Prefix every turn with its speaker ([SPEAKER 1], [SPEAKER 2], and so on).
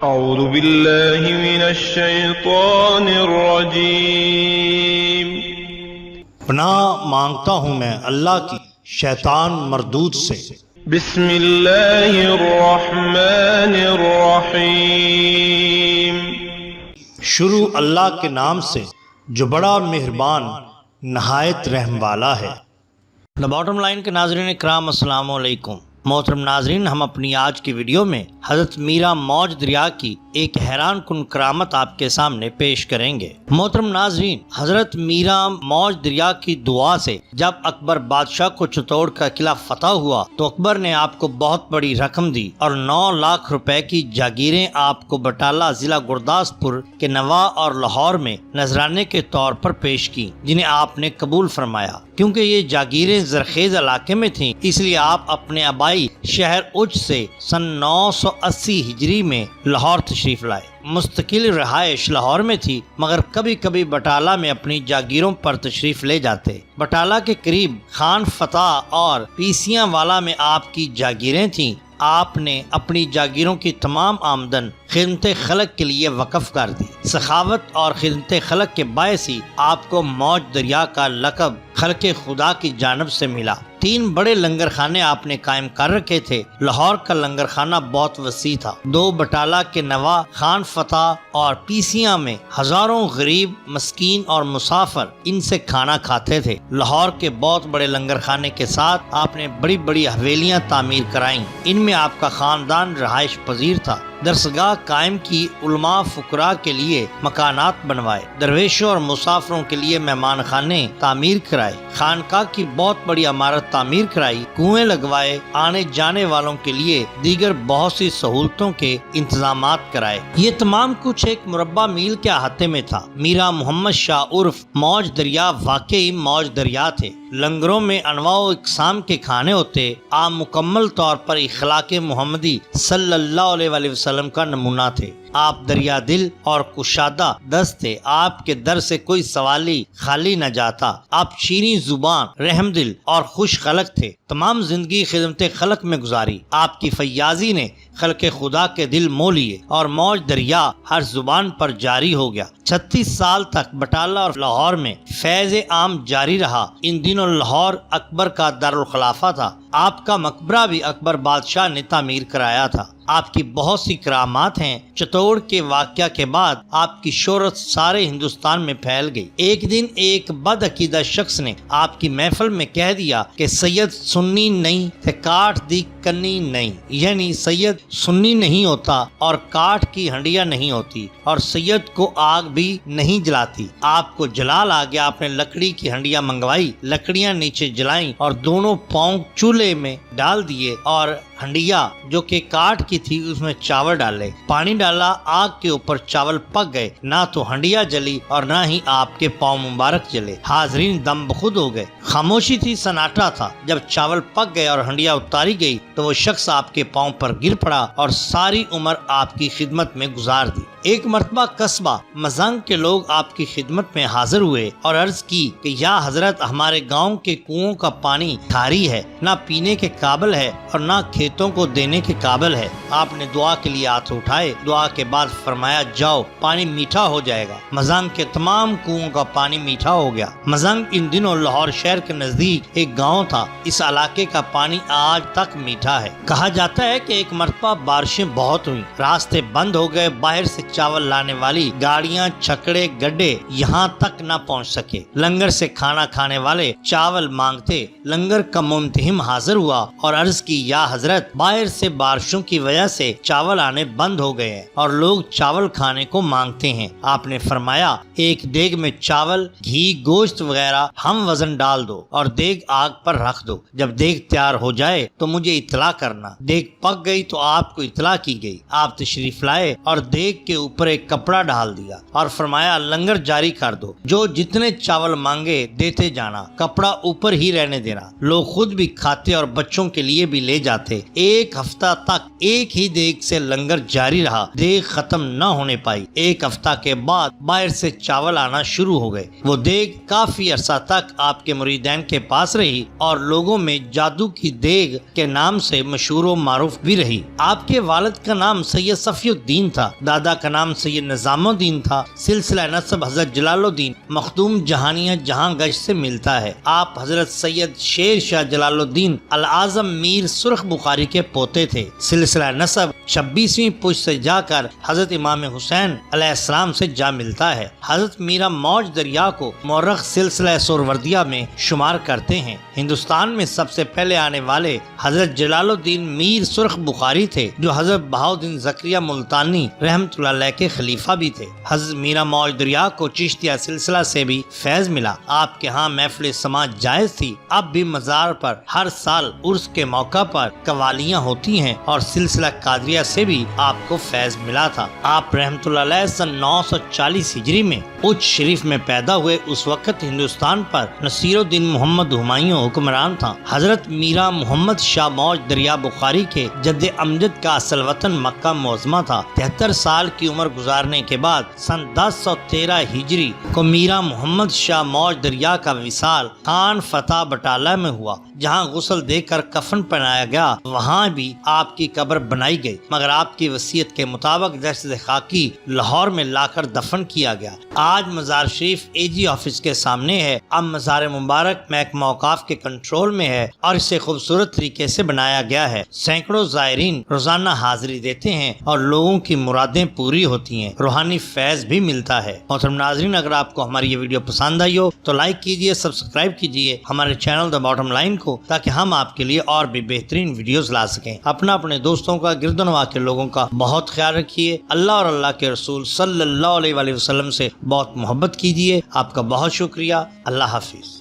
[SPEAKER 1] اعوذ باللہ من الشیطان الرجیم۔
[SPEAKER 2] پناہ مانگتا ہوں میں اللہ کی شیطان مردود سے۔
[SPEAKER 1] بسم اللہ الرحمن الرحیم۔
[SPEAKER 2] شروع اللہ کے نام سے جو بڑا مہربان نہایت رحم والا ہے۔ دا باٹم لائن کے ناظرین اکرام، السلام علیکم۔ محترم ناظرین، ہم اپنی آج کی ویڈیو میں حضرت میرا موج دریا کی ایک حیران کن کرامت آپ کے سامنے پیش کریں گے۔ محترم ناظرین، حضرت میرا موج دریا کی دعا سے جب اکبر بادشاہ کو چتوڑ کا قلعہ فتح ہوا تو اکبر نے آپ کو بہت بڑی رقم دی اور 9 لاکھ روپے کی جاگیریں آپ کو بٹالہ ضلع گرداسپور کے نوا اور لاہور میں نذرانے کے طور پر پیش کی، جنہیں آپ نے قبول فرمایا۔ کیونکہ یہ جاگیریں زرخیز علاقے میں تھیں، اس لیے آپ اپنے آبائی شہر اچ سے سن 980 ہجری میں لاہور تشریف لائے۔ مستقل رہائش لاہور میں تھی، مگر کبھی کبھی بٹالہ میں اپنی جاگیروں پر تشریف لے جاتے۔ بٹالہ کے قریب خان فتح اور پیسیاں والا میں آپ کی جاگیریں تھیں۔ آپ نے اپنی جاگیروں کی تمام آمدن خدمت خلق کے لیے وقف کر دی۔ سخاوت اور خدمت خلق کے باعث ہی آپ کو موج دریا کا لقب خلق خدا کی جانب سے ملا۔ 3 بڑے لنگر خانے آپ نے قائم کر رکھے تھے۔ لاہور کا لنگر خانہ بہت وسیع تھا۔ 2 بٹالہ کے نوا خان فتح اور پیسیاں میں ہزاروں غریب، مسکین اور مسافر ان سے کھانا کھاتے تھے۔ لاہور کے بہت بڑے لنگر خانے کے ساتھ آپ نے بڑی بڑی حویلیاں تعمیر کرائیں۔ ان میں آپ کا خاندان رہائش پذیر تھا۔ درسگاہ قائم کی، علماء فقراء کے لیے مکانات بنوائے، درویشوں اور مسافروں کے لیے مہمان خانے تعمیر کرائے، خانقاہ کی بہت بڑی عمارت تعمیر کرائی، کنویں لگوائے، آنے جانے والوں کے لیے دیگر بہت سی سہولتوں کے انتظامات کرائے۔ یہ تمام کچھ ایک مربع میل کے احاطے میں تھا۔ میرا محمد شاہ عرف موج دریا واقعی موج دریا تھے۔ لنگروں میں انواع و اقسام کے کھانے ہوتے۔ آپ مکمل طور پر اخلاق محمدی صلی اللہ علیہ وسلم کا نمونہ تھے۔ آپ دریا دل اور کشادہ دست تھے۔ آپ کے در سے کوئی سوالی خالی نہ جاتا۔ آپ شیریں زبان، رحم دل اور خوش خلق تھے۔ تمام زندگی خدمت خلق میں گزاری۔ آپ کی فیاضی نے خلق خدا کے دل مو لیے اور موج دریا ہر زبان پر جاری ہو گیا۔ 36 سال تک بٹالہ اور لاہور میں فیض عام جاری رہا۔ ان دنوں لاہور اکبر کا دارالخلافہ تھا۔ آپ کا مقبرہ بھی اکبر بادشاہ نے تعمیر کرایا تھا۔ آپ کی بہت سی کرامات ہیں۔ چتوڑ کے واقعہ کے بعد آپ کی شہرت سارے ہندوستان میں پھیل گئی۔ ایک دن ایک بد عقیدہ شخص نے آپ کی محفل میں کہہ دیا کہ سید سنی نہیں تے کاٹ دی کنی نہیں، یعنی سید سنی نہیں ہوتا اور کاٹ کی ہنڈیاں نہیں ہوتی اور سید کو آگ بھی نہیں جلاتی۔ آپ کو جلال آ گیا۔ آپ نے لکڑی کی ہنڈیاں منگوائی، لکڑیاں نیچے جلائیں اور دونوں پاؤں چولہے میں ڈال دیے اور ہنڈیا جو کہ کاٹ کی تھی اس میں چاول ڈالے، پانی ڈالا، آگ کے اوپر چاول پک گئے۔ نہ تو ہنڈیا جلی اور نہ ہی آپ کے پاؤں مبارک جلے۔ حاضرین دم بخود ہو گئے۔ خاموشی تھی، سناٹا تھا۔ جب چاول پک گئے اور ہنڈیا اتاری گئی تو وہ شخص آپ کے پاؤں پر گر پڑا اور ساری عمر آپ کی خدمت میں گزار دی۔ ایک مرتبہ قصبہ مزنگ کے لوگ آپ کی خدمت میں حاضر ہوئے اور عرض کی کہ یا حضرت، ہمارے گاؤں کے کنووں کا پانی کھاری ہے، نہ پینے کے قابل ہے اور نہ کھیتوں کو دینے کے قابل ہے۔ آپ نے دعا کے لیے ہاتھ اٹھائے، دعا کے بعد فرمایا جاؤ، پانی میٹھا ہو جائے گا۔ مزنگ کے تمام کنووں کا پانی میٹھا ہو گیا۔ مزنگ ان دنوں لاہور شہر کے نزدیک ایک گاؤں تھا۔ اس علاقے کا پانی آج تک میٹھا ہے۔ کہا جاتا ہے کہ ایک مرتبہ بارشیں بہت ہوئیں، راستے بند ہو گئے، باہر سے چاول لانے والی گاڑیاں، چھکڑے، گڈے یہاں تک نہ پہنچ سکے۔ لنگر سے کھانا کھانے والے چاول مانگتے۔ لنگر کا ممتحم حاضر ہوا اور عرض کی یا حضرت، باہر سے بارشوں کی وجہ سے چاول آنے بند ہو گئے ہیں اور لوگ چاول کھانے کو مانگتے ہیں۔ آپ نے فرمایا ایک دیگ میں چاول، گھی، گوشت وغیرہ ہم وزن ڈال دو اور دیگ آگ پر رکھ دو۔ جب دیگ تیار ہو جائے تو مجھے اطلاع کرنا۔ دیگ پک گئی تو آپ کو اطلاع کی گئی۔ آپ تشریف لائے اور دیگ کے اوپر ایک کپڑا ڈال دیا اور فرمایا لنگر جاری کر دو، جو جتنے چاول مانگے دیتے جانا، کپڑا اوپر ہی رہنے دینا۔ لوگ خود بھی کھاتے اور بچوں نمائشوں کے لیے بھی لے جاتے۔ ایک ہفتہ تک ایک ہی دیگ سے لنگر جاری رہا، دیگ ختم نہ ہونے پائی۔ ایک ہفتہ کے بعد باہر سے چاول آنا شروع ہو گئے۔ وہ دیگ کافی عرصہ تک آپ کے مریدین کے پاس رہی اور لوگوں میں جادو کی دیگ کے نام سے مشہور و معروف بھی رہی۔ آپ کے والد کا نام سید صفی الدین تھا، دادا کا نام سید نظام الدین تھا۔ سلسلہ نسب حضرت جلال الدین مخدوم جہانیہ جہاں گشت سے ملتا ہے۔ آپ حضرت سید شیر شاہ جلال الدین العظم میر سرخ بخاری کے پوتے تھے۔ سلسلہ نسب 26ویں پشت سے جا کر حضرت امام حسین علیہ السلام سے جا ملتا ہے۔ حضرت میرا موج دریا کو مورخ سلسلہ سہروردیہ میں شمار کرتے ہیں۔ ہندوستان میں سب سے پہلے آنے والے حضرت جلال الدین میر سرخ بخاری تھے، جو حضرت بہاؤالدین زکریا ملتانی رحمۃ اللہ علیہ کے خلیفہ بھی تھے۔ حضرت میرا موج دریا کو چشتیہ سلسلہ سے بھی فیض ملا۔ آپ کے ہاں محفل سماعت جائز تھی۔ اب بھی مزار پر ہر سال عرس کے موقع پر قوالیاں ہوتی ہیں اور سلسلہ قادریہ سے بھی آپ کو فیض ملا تھا۔ آپ رحمۃ اللہ علیہ سن 940 ہجری میں اچ شریف میں پیدا ہوئے۔ اس وقت ہندوستان پر نصیر الدین محمد ہمایوں حکمران تھا۔ حضرت میرا محمد شاہ موج دریا بخاری کے جد امجد کا اصل وطن مکہ معظمہ تھا۔ 73 سال کی عمر گزارنے کے بعد سن 1013 ہجری کو میرا محمد شاہ موج دریا کا وصال خان فتح بٹالہ میں ہوا، جہاں غسل دے کر کفن پہنایا گیا۔ وہاں بھی آپ کی قبر بنائی گئی، مگر آپ کی وصیت کے مطابق دشت خاکی لاہور میں لا کر دفن کیا گیا۔ آج مزار شریف AG آفس کے سامنے ہے۔ اب مزار مبارک محکمہ اوقاف کے کنٹرول میں ہے اور اسے خوبصورت طریقے سے بنایا گیا ہے۔ سینکڑوں زائرین روزانہ حاضری دیتے ہیں اور لوگوں کی مرادیں پوری ہوتی ہیں، روحانی فیض بھی ملتا ہے۔ محترم ناظرین، اگر آپ کو ہماری یہ ویڈیو پسند آئی ہو تو لائک کیجئے، سبسکرائب کیجئے ہمارے چینل دا باٹم لائن کو، تاکہ ہم آپ کے لیے اور بھی بہترین ویڈیوز لا سکیں۔ اپنے دوستوں کا، گرد و نواح کے لوگوں کا بہت خیال رکھیے۔ اللہ اور اللہ کے رسول صلی اللہ علیہ وسلم سے بہت محبت کیجئے۔ آپ کا بہت شکریہ۔ اللہ حافظ۔